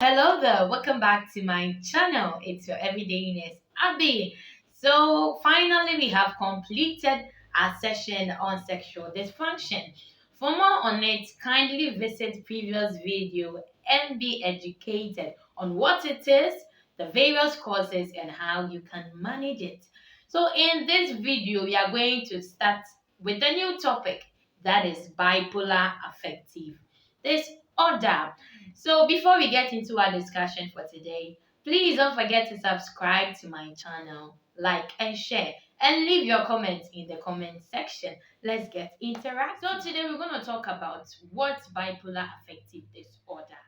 Hello there, welcome back to my channel. It's your everydayness, Abby. So, finally, we have completed our session on sexual dysfunction. For more on it, kindly visit previous video and be educated on what it is, the various causes, and how you can manage it. So, in this video, we are going to start with a new topic that is bipolar affective disorder. So before we get into our discussion for today, please don't forget to subscribe to my channel, like and share, and leave your comments in the comment section. Let's get interactive. So today we're going to talk about what bipolar affective disorder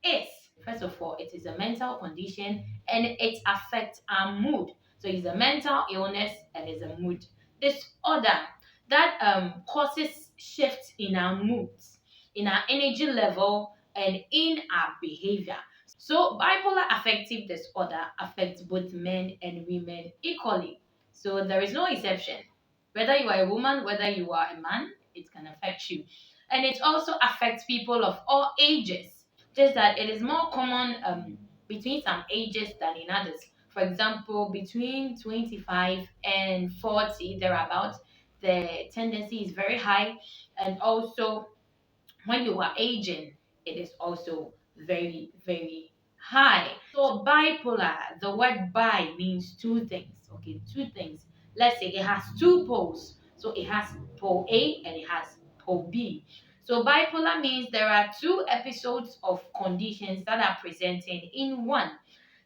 is. First of all, it is a mental condition and it affects our mood. So it's a mental illness and it's a mood disorder that causes shifts in our moods, in our energy level, and in our behavior. So bipolar affective disorder affects both men and women equally. So there is no exception. Whether you are a woman, whether you are a man, it can affect you. And it also affects people of all ages, just that it is more common between some ages than in others. For example, between 25 and 40, thereabouts, the tendency is very high. And also, when you are aging, it is also very, very high. So, bipolar, the word bi means two things. Okay, two things. Let's say it has two poles. So, it has pole A and it has pole B. So, bipolar means there are two episodes of conditions that are presented in one.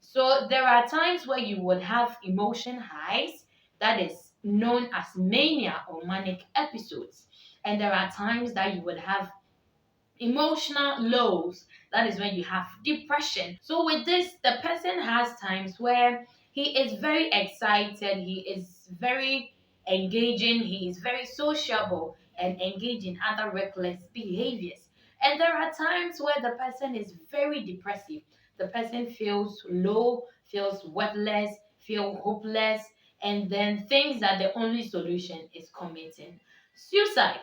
So, there are times where you would have emotion highs, that is known as mania or manic episodes. And there are times that you would have emotional lows, that is when you have depression. So with this, the person has times where he is very excited, he is very engaging, he is very sociable and engaged in other reckless behaviors. And there are times where the person is very depressive, the person feels low, feels worthless, feel hopeless, and then thinks that the only solution is committing suicide.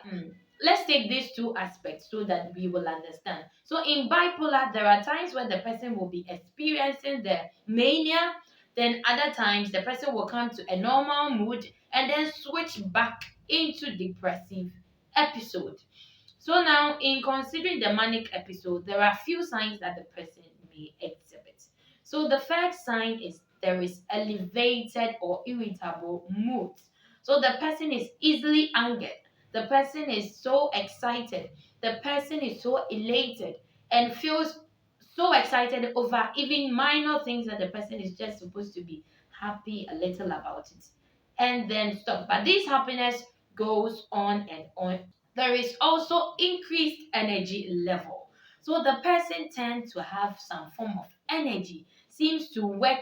Let's take these two aspects so that we will understand. So in bipolar, there are times where the person will be experiencing the mania, then other times the person will come to a normal mood and then switch back into depressive episode. So now, in considering the manic episode, there are few signs that the person may exhibit. So the first sign is there is elevated or irritable mood. So the person is easily angered. The person is so excited. The person is so elated and feels so excited over even minor things that the person is just supposed to be happy a little about it and then stop. But this happiness goes on and on. There is also increased energy level. So the person tends to have some form of energy, seems to work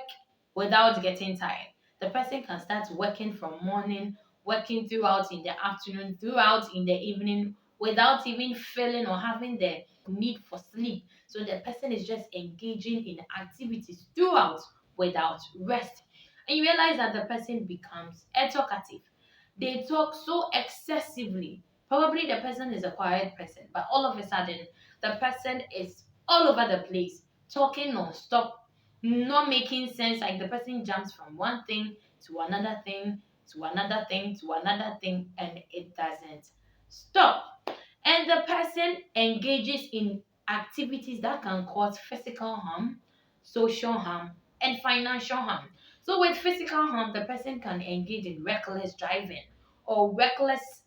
without getting tired. The person can start working from morning, working throughout in the afternoon, throughout in the evening, without even feeling or having the need for sleep. So the person is just engaging in activities throughout without rest. And you realize that the person becomes a talkative. They talk so excessively. Probably the person is a quiet person, but all of a sudden, the person is all over the place, talking non-stop, not making sense. Like the person jumps from one thing to another thing, to another thing, to another thing, and it doesn't stop. And the person engages in activities that can cause physical harm, social harm, and financial harm. So, with physical harm, the person can engage in reckless driving or reckless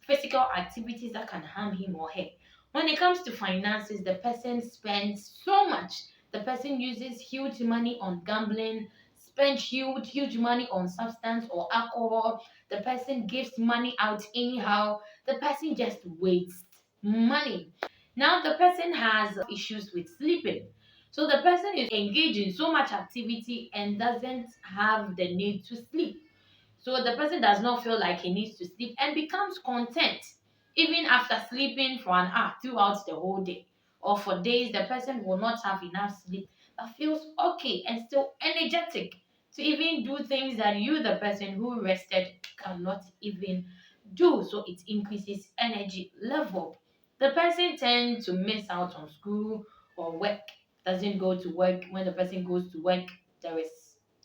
physical activities that can harm him or her. When it comes to finances, the person spends so much. The person uses huge money on gambling, spends huge money on substance or alcohol. The person gives money out anyhow. The person just wastes money. Now the person has issues with sleeping. So the person is engaged in so much activity and doesn't have the need to sleep. So the person does not feel like he needs to sleep and becomes content even after sleeping for an hour throughout the whole day. Or for days, the person will not have enough sleep but feels okay and still energetic to even do things that you, the person who rested, cannot even do. So it increases energy level. The person tends to miss out on school or work doesn't go to work. When the person goes to work, there is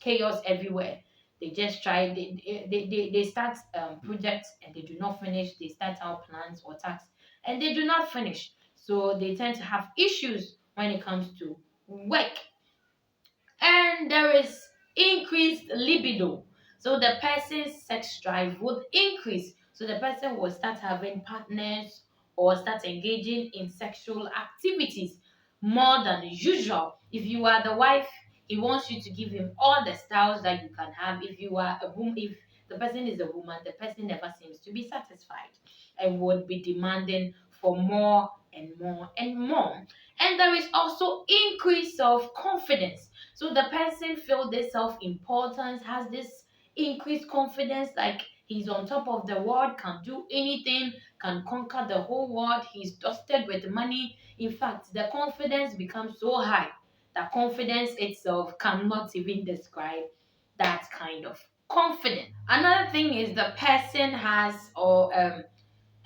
chaos everywhere. They just try, they start projects and they do not finish. They start out plans or tasks and they do not finish. So they tend to have issues when it comes to work. And there is increased libido. So the person's sex drive would increase. So the person will start having partners or start engaging in sexual activities more than usual. If you are the wife, he wants you to give him all the styles that you can have. If you are a woman, if the person is a woman, the person never seems to be satisfied and would be demanding for more and more and more. And there is also increase of confidence. So the person feel this self-importance, has this increased confidence, like he's on top of the world, can do anything, can conquer the whole world. He's dusted with money. In fact, the confidence becomes so high that confidence itself cannot even describe that kind of confidence. Another thing is the person has or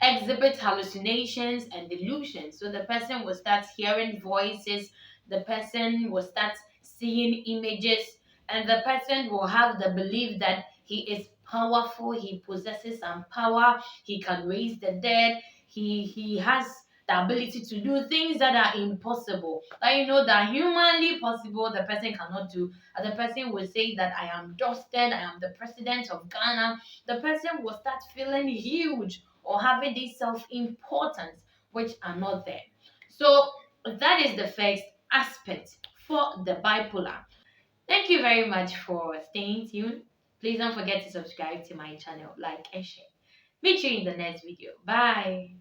exhibit hallucinations and delusions. So the person will start hearing voices, the person will start seeing images, and the person will have the belief that he is powerful, he possesses some power, he can raise the dead, he has the ability to do things that are impossible. That you know that humanly possible, the person cannot do. And the person will say that I am dusted, I am the president of Ghana. The person will start feeling huge or having this self-importance which are not there. So that is the first aspect for the bipolar. Thank you very much for staying tuned. Please don't forget to subscribe to my channel, like and share. Meet you in the next video. Bye.